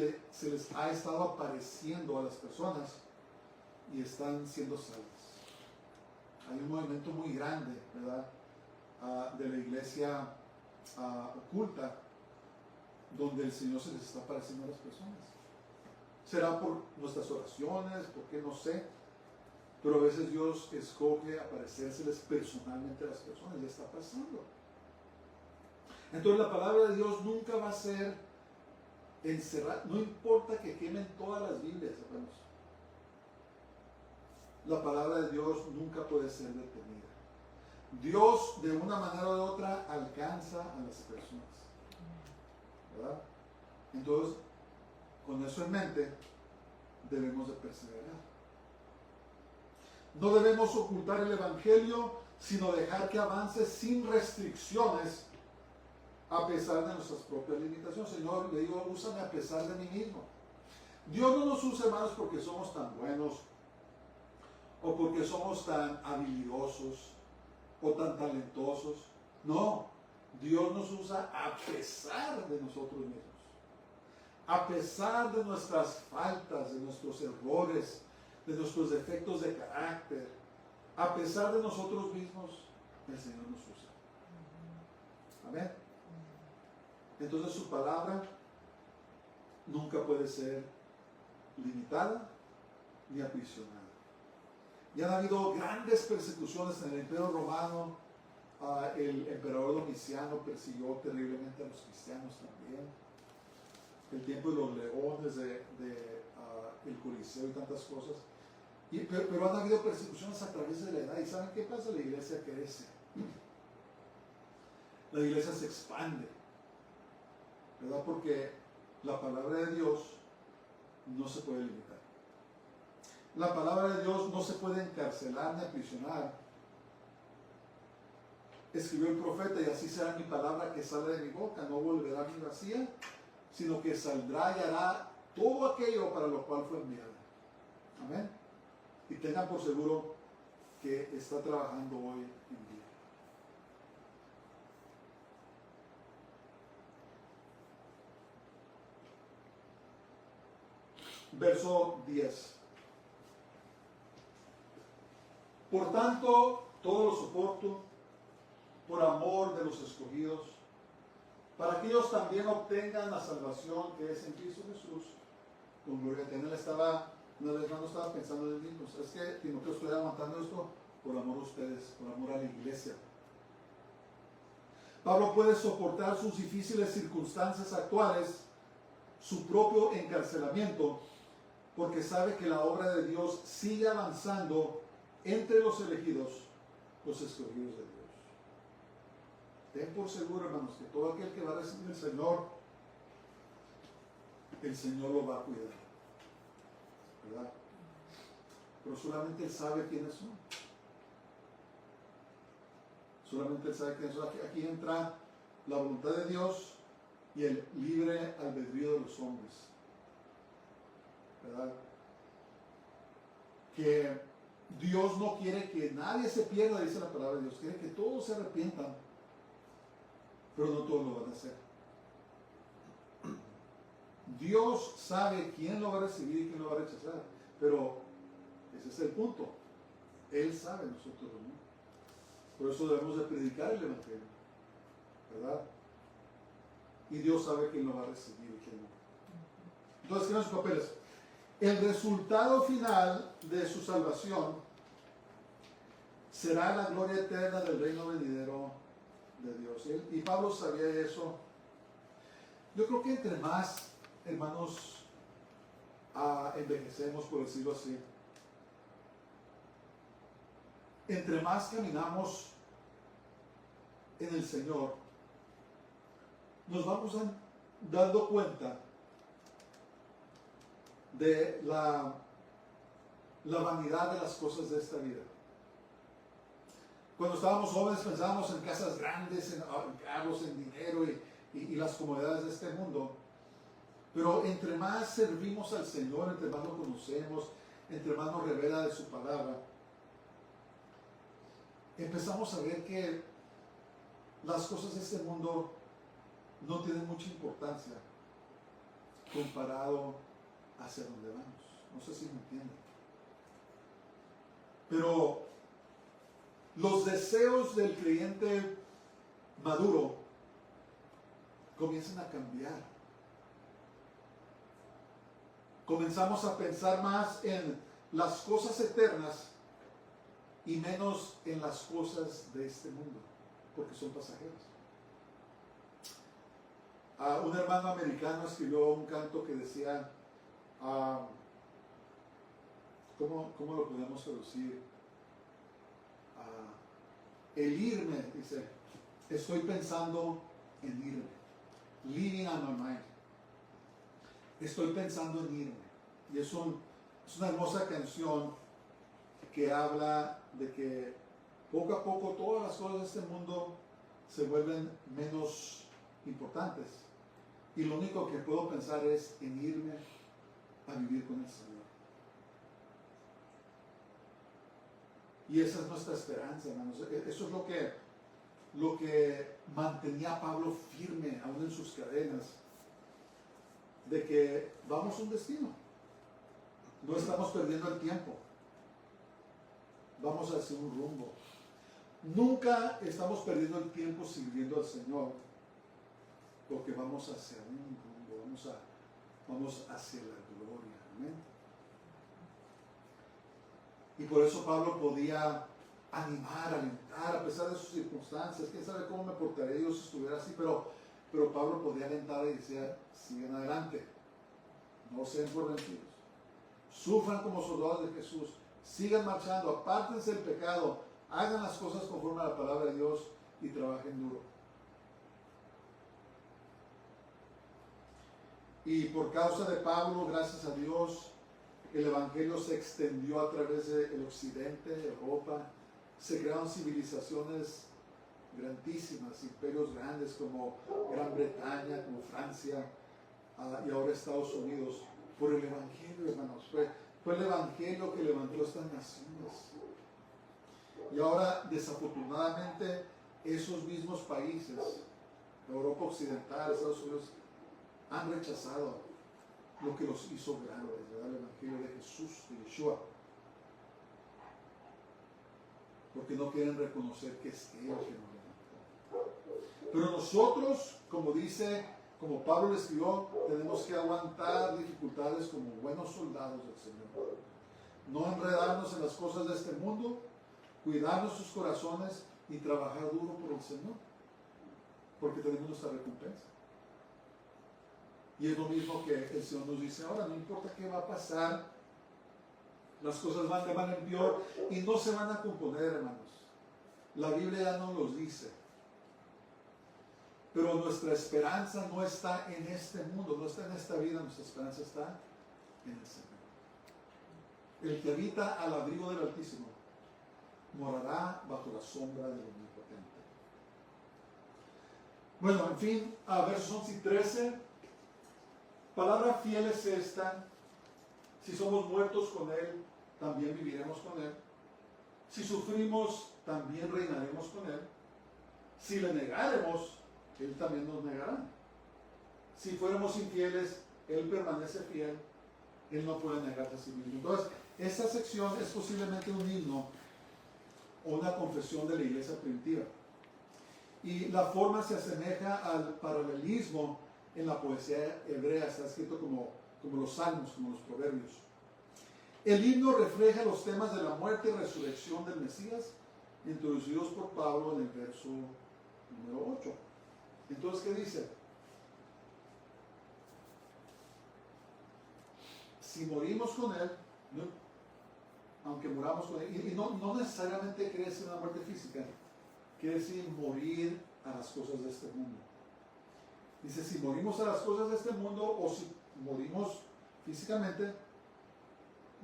les ha estado apareciendo a las personas y están siendo salvas. Hay un movimiento muy grande, ¿verdad? De la iglesia oculta, donde el Señor se les está apareciendo a las personas. Será por nuestras oraciones, por qué no sé, pero a veces Dios escoge aparecérseles personalmente a las personas y está pasando. Entonces la palabra de Dios nunca va a ser encerrada, no importa que quemen todas las Biblias, hermanos. La palabra de Dios nunca puede ser detenida. Dios de una manera u otra alcanza a las personas, ¿verdad? Entonces, con eso en mente, debemos de perseverar. No debemos ocultar el Evangelio, sino dejar que avance sin restricciones, a pesar de nuestras propias limitaciones. Señor, le digo, úsame a pesar de mí mismo. Dios no nos usa, hermanos, porque somos tan buenos, o porque somos tan habilidosos, o tan talentosos. No, Dios nos usa a pesar de nosotros mismos. A pesar de nuestras faltas, de nuestros errores, de nuestros defectos de carácter, a pesar de nosotros mismos, el Señor nos usa. Amén. Entonces su palabra nunca puede ser limitada ni aprisionada. Ya han habido grandes persecuciones en el Imperio Romano. El emperador Domiciano persiguió terriblemente a los cristianos también. El tiempo de los leones, el Coliseo y tantas cosas. Pero han habido persecuciones a través de la edad. ¿Y saben qué pasa? La iglesia crece. la iglesia se expande, ¿verdad? Porque la palabra de Dios no se puede limitar. La palabra de Dios no se puede encarcelar ni aprisionar. Escribió el profeta: y así será mi palabra que sale de mi boca, no volverá a mí vacía, sino que saldrá y hará todo aquello para lo cual fue enviada. Amén. Y tengan por seguro que está trabajando hoy en día. Verso 10. Por tanto, todo lo soporto por amor de los escogidos, para que ellos también obtengan la salvación que es en Cristo Jesús, con gloria eterna. Una vez más no estaba pensando en mí, pues es que Timoteo estoy aguantando esto por amor a ustedes, por amor a la iglesia. Pablo puede soportar sus difíciles circunstancias actuales, su propio encarcelamiento, porque sabe que la obra de Dios sigue avanzando entre los elegidos, los escogidos de Dios. Ten por seguro, hermanos, que todo aquel que va a recibir el Señor lo va a cuidar, ¿verdad? Pero solamente Él sabe quiénes son. Solamente Él sabe quiénes son. Aquí entra la voluntad de Dios y el libre albedrío de los hombres, ¿verdad? Que Dios no quiere que nadie se pierda, dice la palabra de Dios. Quiere que todos se arrepientan, pero no todos lo van a hacer. Dios sabe quién lo va a recibir y quién lo va a rechazar, pero ese es el punto. Él sabe, nosotros no. Por eso debemos de predicar el Evangelio, ¿verdad? Y Dios sabe quién lo va a recibir y quién no. Entonces, ¿qué son sus papeles? El resultado final de su salvación será la gloria eterna del reino venidero de Dios. Y Pablo sabía eso. Yo creo que entre más, hermanos, envejecemos, por decirlo así, entre más caminamos en el Señor, nos vamos dando cuenta de la vanidad de las cosas de esta vida. Cuando estábamos jóvenes pensábamos en casas grandes, en carros, en dinero y las comodidades de este mundo. Pero entre más servimos al Señor, entre más lo conocemos, entre más nos revela de su palabra, empezamos a ver que las cosas de este mundo no tienen mucha importancia comparado hacia donde vamos. No sé si me entienden. Pero los deseos del creyente maduro comienzan a cambiar. Comenzamos a pensar más en las cosas eternas y menos en las cosas de este mundo, porque son pasajeras. Un hermano americano escribió un canto que decía, ¿cómo lo podemos traducir? El irme, dice, estoy pensando en irme. Living on my mind. Estoy pensando en irme. Y es una hermosa canción que habla de que poco a poco todas las cosas de este mundo se vuelven menos importantes. Y lo único que puedo pensar es en irme a vivir con el Señor. Y esa es nuestra esperanza, hermanos. Eso es lo que mantenía a Pablo firme, aún en sus cadenas, de que vamos a un destino. No estamos perdiendo el tiempo. Vamos hacia un rumbo. Nunca estamos perdiendo el tiempo sirviendo al Señor, porque vamos hacia un rumbo, vamos hacia la gloria. Amén. Y por eso Pablo podía animar, alentar, a pesar de sus circunstancias. Quién sabe cómo me portaría yo si estuviera así, pero Pablo podía alentar y decía, sigan adelante, no sean por vencidos, sufran como soldados de Jesús, sigan marchando, apártense del pecado, hagan las cosas conforme a la palabra de Dios y trabajen duro. Y por causa de Pablo, gracias a Dios, el Evangelio se extendió a través del occidente, Europa. Se crearon civilizaciones grandísimas, imperios grandes como Gran Bretaña, como Francia, y ahora Estados Unidos, por el Evangelio, hermanos. Fue el Evangelio que levantó estas naciones. Y ahora, desafortunadamente, esos mismos países, Europa Occidental, Estados Unidos, han rechazado lo que los hizo grandes, ¿verdad? El Evangelio de Jesús, de Yeshua. Porque no quieren reconocer que es Él que nos levantó. Pero nosotros, como Pablo le escribió, tenemos que aguantar dificultades como buenos soldados del Señor. No enredarnos en las cosas de este mundo, cuidar nuestros corazones y trabajar duro por el Señor, porque tenemos nuestra recompensa. Y es lo mismo que el Señor nos dice ahora, no importa qué va a pasar, las cosas van en peor y no se van a componer, hermanos. La Biblia ya nos los dice. Pero nuestra esperanza no está en este mundo, no está en esta vida, nuestra esperanza está en el Señor. El que habita al abrigo del Altísimo morará bajo la sombra del Omnipotente. Bueno, en fin, a versos 11 y 13, palabra fiel es esta: si somos muertos con Él, también viviremos con Él. Si sufrimos, también reinaremos con Él. Si le negaremos, Él también nos negará. Si fuéramos infieles, Él permanece fiel. Él no puede negarse a sí mismo. Entonces, esta sección es posiblemente un himno o una confesión de la iglesia primitiva. Y la forma se asemeja al paralelismo en la poesía hebrea. Está escrito como los salmos, como los proverbios. El himno refleja los temas de la muerte y resurrección del Mesías, introducidos por Pablo en el verso número 8. Entonces, ¿qué dice? Si morimos con Él, aunque muramos con Él, y no necesariamente quiere decir una muerte física, quiere decir morir a las cosas de este mundo. Dice, si morimos a las cosas de este mundo, o si morimos físicamente,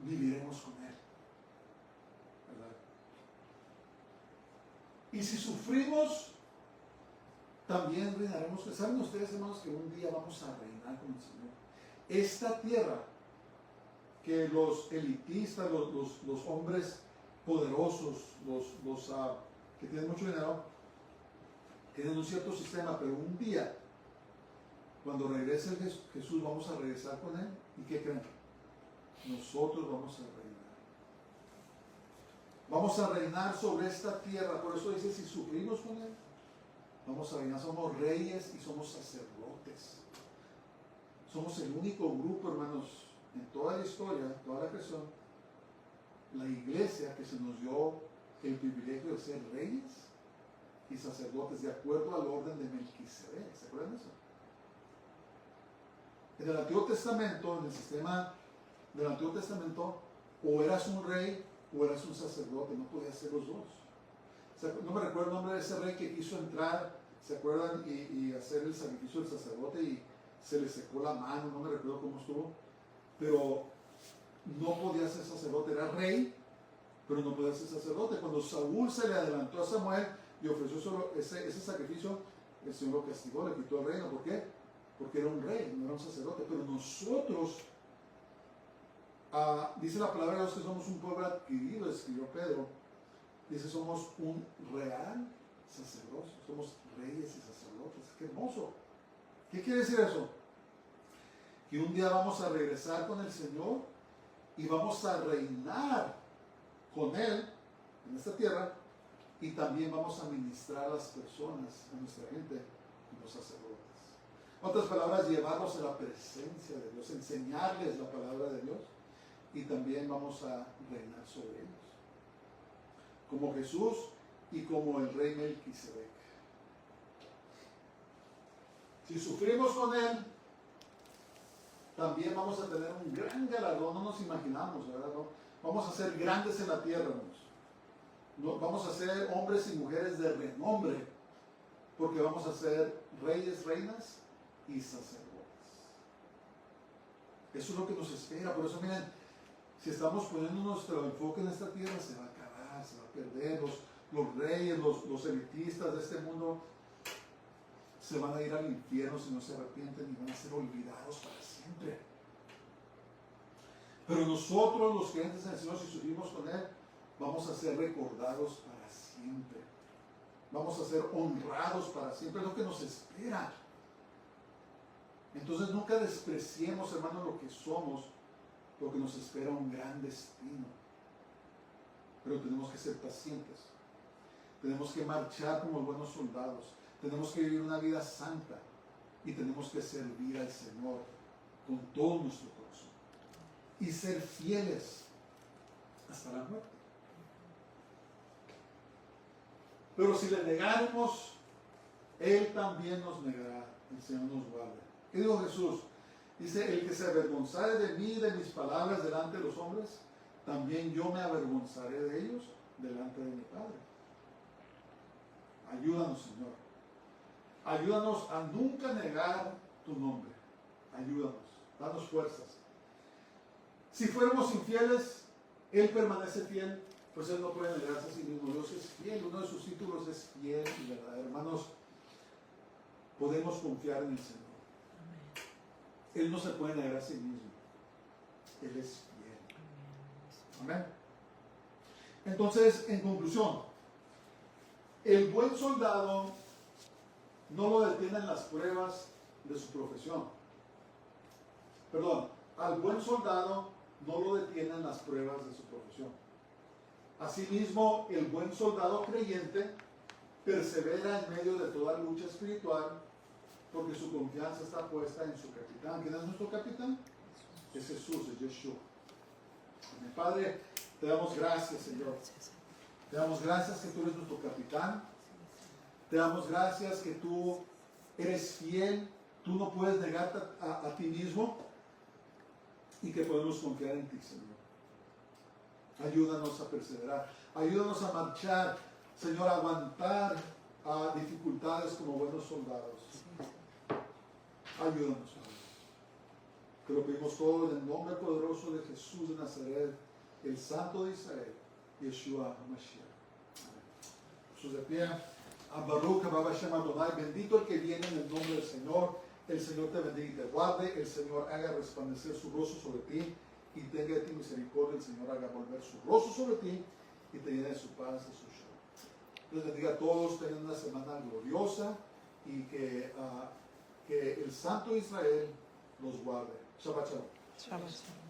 viviremos con Él, ¿verdad? Y si sufrimos, también reinaremos. ¿Saben ustedes, hermanos, que un día vamos a reinar con el Señor? Esta tierra que los elitistas, los hombres poderosos, que tienen mucho dinero, tienen un cierto sistema, pero un día, cuando regrese Jesús, vamos a regresar con Él. ¿Y qué creen? Nosotros vamos a reinar. Vamos a reinar sobre esta tierra. Por eso dice, si sufrimos con Él, vamos a reinar. Somos reyes y somos sacerdotes. Somos el único grupo, hermanos, en toda la historia, toda la creación, la iglesia que se nos dio el privilegio de ser reyes y sacerdotes de acuerdo al orden de Melquisedec. ¿Se acuerdan de eso? En el Antiguo Testamento, en el sistema del Antiguo Testamento, o eras un rey o eras un sacerdote, no podías ser los dos. No me recuerdo el nombre de ese rey que quiso entrar, ¿se acuerdan? Y hacer el sacrificio del sacerdote y se le secó la mano, no me recuerdo cómo estuvo, pero no podía ser sacerdote, era rey, pero no podía ser sacerdote. Cuando Saúl se le adelantó a Samuel y ofreció solo ese sacrificio, el Señor lo castigó, le quitó el reino. ¿Por qué? Porque era un rey, no era un sacerdote. Pero nosotros, dice la palabra de Dios que somos un pueblo adquirido, escribió Pedro. Dice, somos un real sacerdocio, somos reyes y sacerdotes. ¡Qué hermoso! ¿Qué quiere decir eso? Que un día vamos a regresar con el Señor y vamos a reinar con Él en esta tierra, y también vamos a ministrar a las personas, a nuestra gente, los sacerdotes. En otras palabras, llevarlos a la presencia de Dios, enseñarles la palabra de Dios, y también vamos a reinar sobre ellos, como Jesús y como el rey Melquisedec. Si sufrimos con Él, también vamos a tener un gran galardón. No nos imaginamos, ¿verdad? No, vamos a ser grandes en la tierra, hermanos. No, vamos a ser hombres y mujeres de renombre, porque vamos a ser reyes, reinas y sacerdotes. Eso es lo que nos espera. Por eso, miren, si estamos poniendo nuestro enfoque en esta tierra, se va a acabar, se va a perder. Los reyes, los elitistas de este mundo se van a ir al infierno si no se arrepienten y van a ser olvidados para siempre. Pero nosotros, los creyentes en el Señor, si subimos con Él, vamos a ser recordados para siempre. Vamos a ser honrados para siempre. Es lo que nos espera. Entonces nunca despreciemos, hermanos, lo que somos, porque nos espera un gran destino. Pero tenemos que ser pacientes. Tenemos que marchar como buenos soldados. Tenemos que vivir una vida santa. Y tenemos que servir al Señor con todo nuestro corazón. Y ser fieles hasta la muerte. Pero si le negáramos, Él también nos negará. El Señor nos guarde. ¿Qué dijo Jesús? Dice, el que se avergonzare de mí, de mis palabras delante de los hombres, también yo me avergonzaré de ellos delante de mi Padre. Ayúdanos, Señor. Ayúdanos a nunca negar tu nombre. Ayúdanos. Danos fuerzas. Si fuéramos infieles, Él permanece fiel, pues Él no puede negarse a sí mismo. Dios es fiel. Uno de sus títulos es fiel y verdadero. Hermanos, podemos confiar en el Señor. Él no se puede negar a sí mismo. Él es fiel. Amén. Entonces, en conclusión, el buen soldado no lo detienen las pruebas de su profesión. Perdón, al buen soldado no lo detienen las pruebas de su profesión. Asimismo, el buen soldado creyente persevera en medio de toda lucha espiritual, porque su confianza está puesta en su capitán. ¿Quién es nuestro capitán? Es Jesús, es Yeshua. Mi Padre, te damos gracias, Señor. Te damos gracias que tú eres nuestro capitán. Te damos gracias que tú eres fiel. Tú no puedes negarte a ti mismo. Y que podemos confiar en ti, Señor. Ayúdanos a perseverar. Ayúdanos a marchar, Señor, a aguantar a dificultades como buenos soldados. Ayúdanos, Padre. Te lo pedimos todo en el nombre poderoso de Jesús de Nazaret, el Santo de Israel, Yeshua HaMashiach. Jesús de pie. Baruch Haba Shem Adonai. Bendito el que viene en el nombre del Señor. El Señor te bendiga y te guarde. El Señor haga resplandecer su rostro sobre ti y tenga de ti misericordia. El Señor haga volver su rostro sobre ti y te llene de su paz y su shalom. Dios bendiga a todos. Tengan una semana gloriosa y que el Santo Israel los guarde. Shabbat shalom. Shabbat shalom.